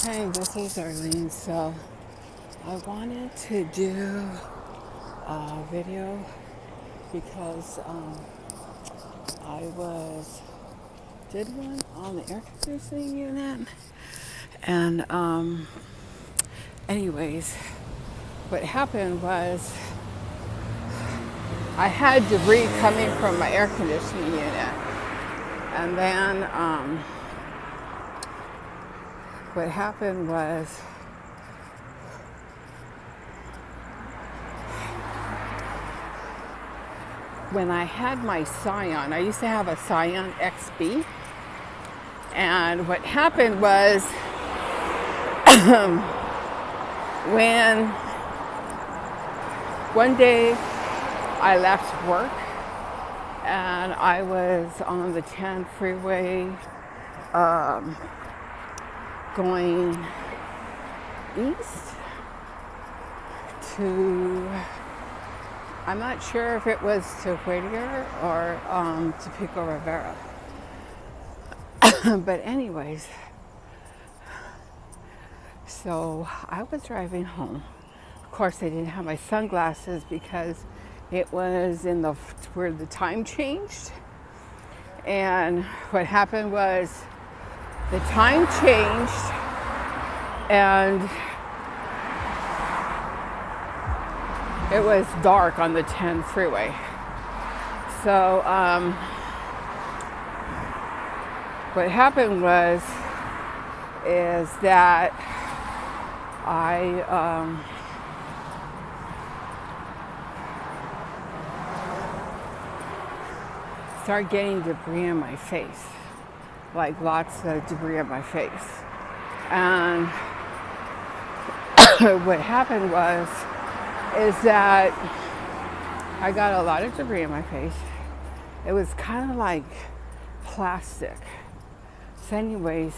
Hey, this is Arlene. So I wanted to do a video because I did one on the air conditioning unit, and anyways, what happened was I had debris coming from my air conditioning unit, and then what happened was when I had my Scion, I used to have a Scion XB, and what happened was when one day I left work and I was on the 10 freeway going east to, I'm not sure if it was to Whittier or to Pico Rivera. But anyways, so I was driving home. Of course, I didn't have my sunglasses because it was in the where the time changed. And what happened was the time changed and it was dark on the 10 freeway. So what happened is that I started getting debris in my face, like lots of debris in my face. And what happened is that I got a lot of debris in my face. It was kind of like plastic. So anyways,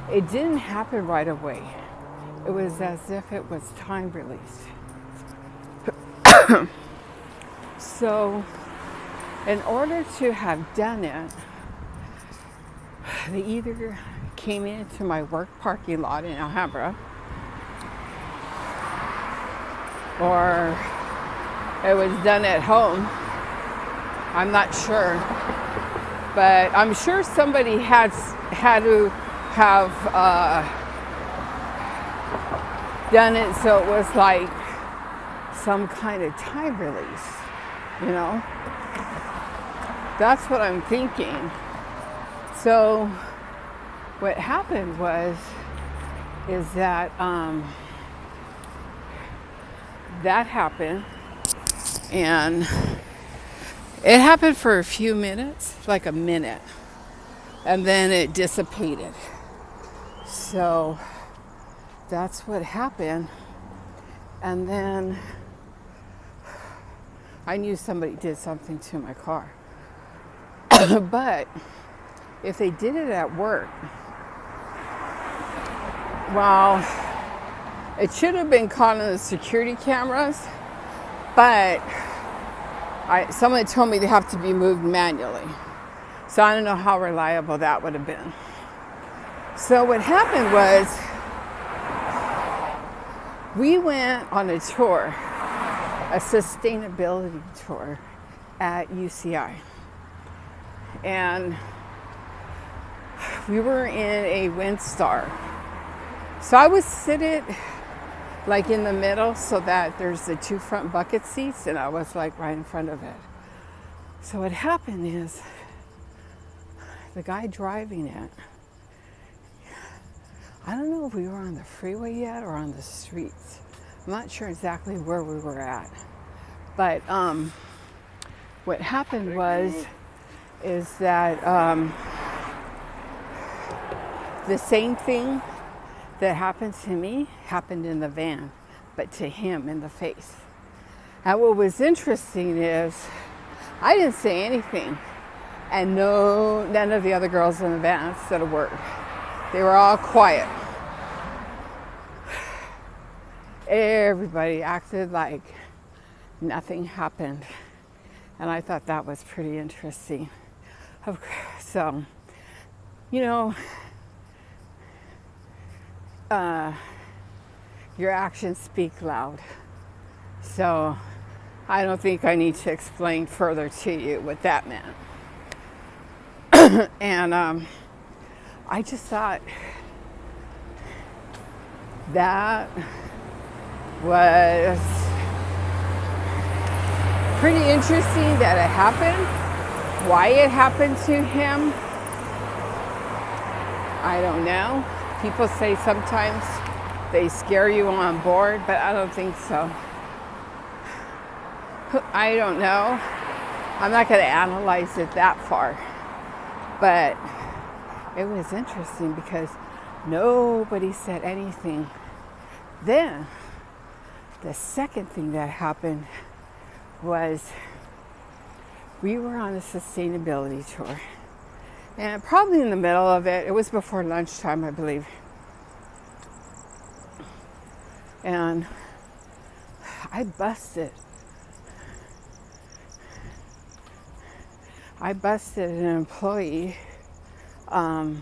it didn't happen right away. It was as if it was time released. So in order to have done it, they either came into my work parking lot in Alhambra or it was done at home. I'm not sure, but I'm sure somebody had to have done it so it was like some kind of time release, you know? That's what I'm thinking. So what happened is that that happened, and it happened for a few minutes, like a minute, and then it dissipated. So that's what happened. And then I knew somebody did something to my car. But if they did it at work, well, it should have been caught on the security cameras, but someone told me they have to be moved manually. So I don't know how reliable that would have been. So what happened was we went on a tour, a sustainability tour at UCI. And we were in a Windstar. So I was seated like in the middle so that there's the two front bucket seats and I was like right in front of it. So what happened is the guy driving it, I don't know if we were on the freeway yet or on the streets. I'm not sure exactly where we were at. But what happened is that the same thing that happened to me happened in the van, but to him in the face. And what was interesting is I didn't say anything, and none of the other girls in the van said a word. They were all quiet. Everybody acted like nothing happened. And I thought that was pretty interesting. So you know, your actions speak loud. So I don't think I need to explain further to you what that meant. And I just thought that was pretty interesting that it happened. Why it happened to him, I don't know. People say sometimes they scare you on board, but I don't think so. I don't know. I'm not going to analyze it that far. But it was interesting because nobody said anything. Then, the second thing that happened was we were on a sustainability tour. And probably in the middle of it, it was before lunchtime, I believe. And I busted an employee. I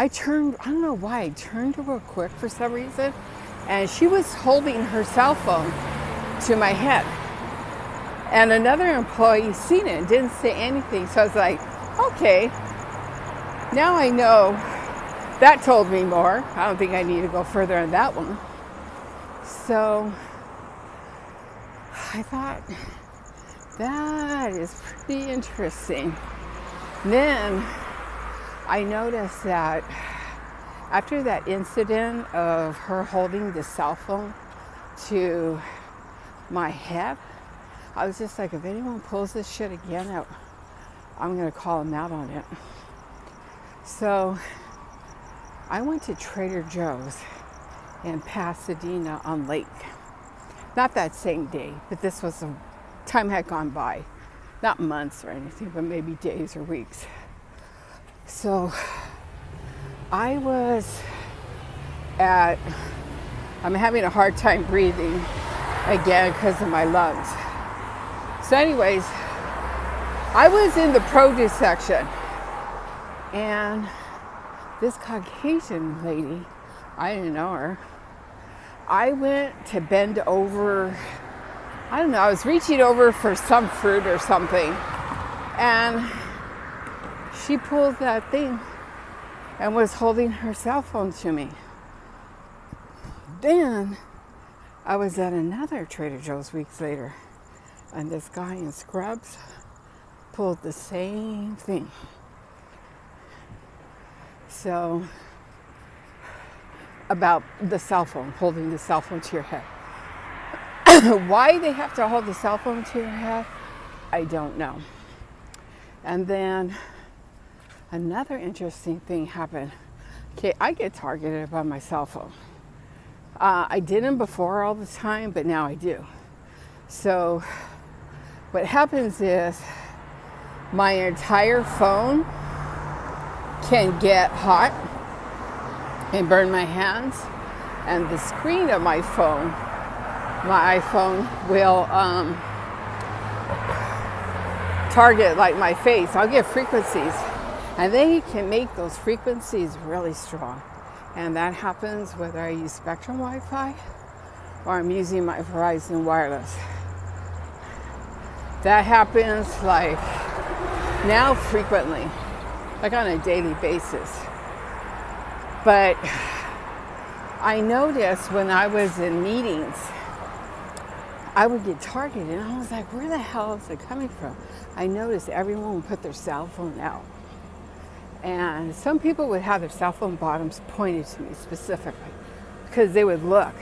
don't know why, I turned real quick for some reason, and she was holding her cell phone to my head. And another employee seen it and didn't say anything. So I was like, okay, now I know. That told me more. I don't think I need to go further on that one. So I thought, that is pretty interesting. Then I noticed that after that incident of her holding the cell phone to my head, I was just like, if anyone pulls this shit again, I'm going to call them out on it. So I went to Trader Joe's in Pasadena on Lake. Not that same day, but this was a time had gone by. Not months or anything, but maybe days or weeks. So I'm having a hard time breathing again because of my lungs. So anyways, I was in the produce section, and this Caucasian lady, I didn't know her, I went to bend over, I don't know, I was reaching over for some fruit or something, and she pulled that thing and was holding her cell phone to me. Then I was at another Trader Joe's weeks later, and this guy in scrubs pulled the same thing. So, about the cell phone, holding the cell phone to your head. Why they have to hold the cell phone to your head, I don't know. And then another interesting thing happened. Okay, I get targeted by my cell phone. I didn't before all the time, but now I do. So what happens is my entire phone can get hot and burn my hands, and the screen of my phone, my iPhone, will target like my face. I'll get frequencies, and they can make those frequencies really strong. And that happens whether I use Spectrum Wi-Fi or I'm using my Verizon Wireless. That happens like now frequently, like on a daily basis. But I noticed when I was in meetings, I would get targeted, and I was like, where the hell is it coming from? I noticed everyone would put their cell phone out. And some people would have their cell phone bottoms pointed to me specifically because they would look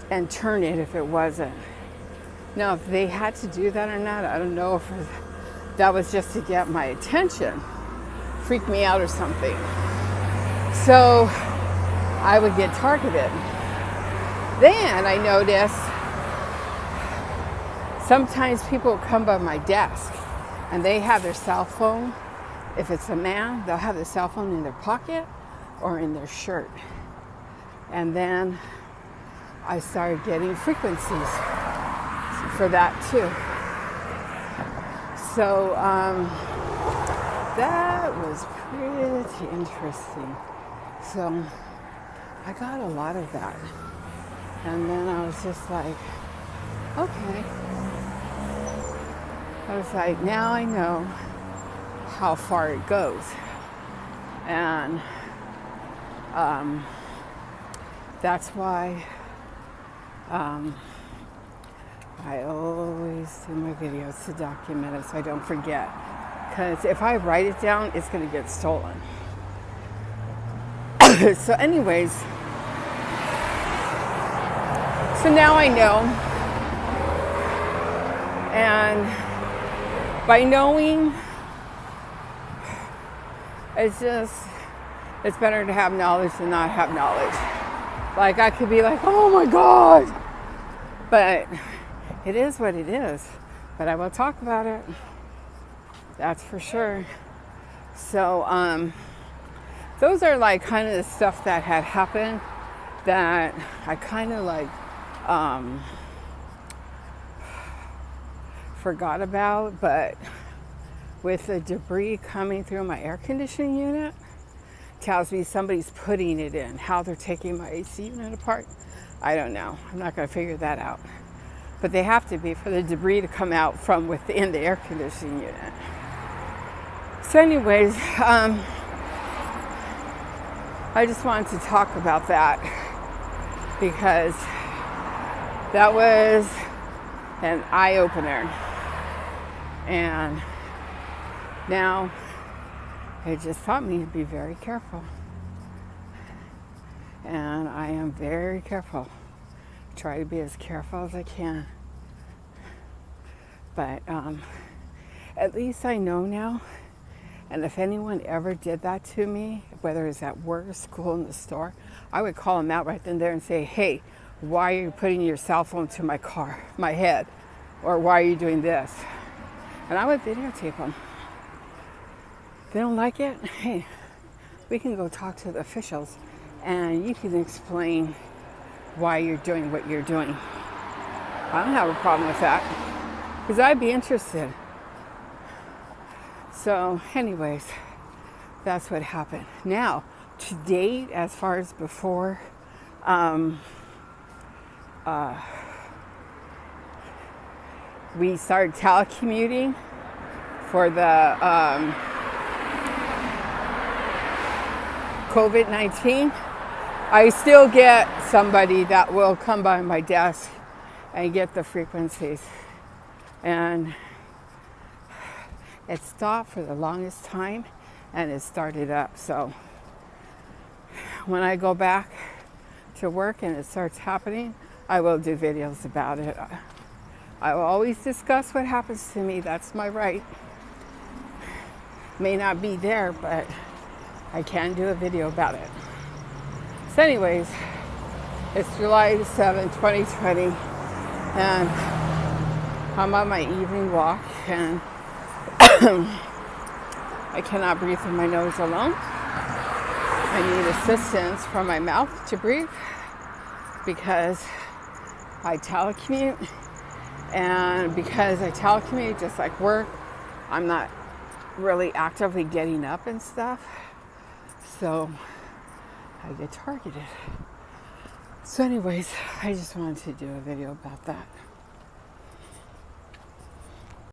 and turn it if it wasn't. Now, if they had to do that or not, I don't know if that was just to get my attention, freak me out or something. So I would get targeted. Then I noticed sometimes people will come by my desk and they have their cell phone. If it's a man, they'll have their cell phone in their pocket or in their shirt. And then I started getting frequencies for that too. So that was pretty interesting. So I got a lot of that. And then I was just like, okay. I was like, now I know how far it goes. And that's why I always do my videos to document it so I don't forget. Because if I write it down, it's going to get stolen. So anyways, so now I know. And by knowing, it's better to have knowledge than not have knowledge. Like I could be like, oh my God. But it is what it is. But I will talk about it. That's for sure. So those are like kind of the stuff that had happened that I kind of like forgot about. But with the debris coming through my air conditioning unit, tells me somebody's putting it in. How they're taking my AC unit apart, I don't know. I'm not going to figure that out. But they have to be for the debris to come out from within the air conditioning unit. So anyways, I just wanted to talk about that because that was an eye-opener. And now it just taught me to be very careful. And I am very careful. Try to be as careful as I can. But at least I know now. And if anyone ever did that to me, whether it's at work, school, in the store, I would call them out right then and there and say, hey, why are you putting your cell phone to my head? Or why are you doing this? And I would videotape them. If they don't like it, hey, we can go talk to the officials and you can explain why you're doing what you're doing. I don't have a problem with that because I'd be interested. So anyways, that's what happened. Now, to date, as far as before, we started telecommuting for the COVID-19. I still get somebody that will come by my desk and get the frequencies. And it stopped for the longest time and it started up. So when I go back to work and it starts happening, I will do videos about it. I will always discuss what happens to me. That's my right. May not be there, but I can do a video about it. So anyways, it's July 7, 2020, and I'm on my evening walk, and I cannot breathe through my nose alone. I need assistance from my mouth to breathe because I telecommute, and because I telecommute just like work, I'm not really actively getting up and stuff, so I get targeted. So anyways, I just wanted to do a video about that.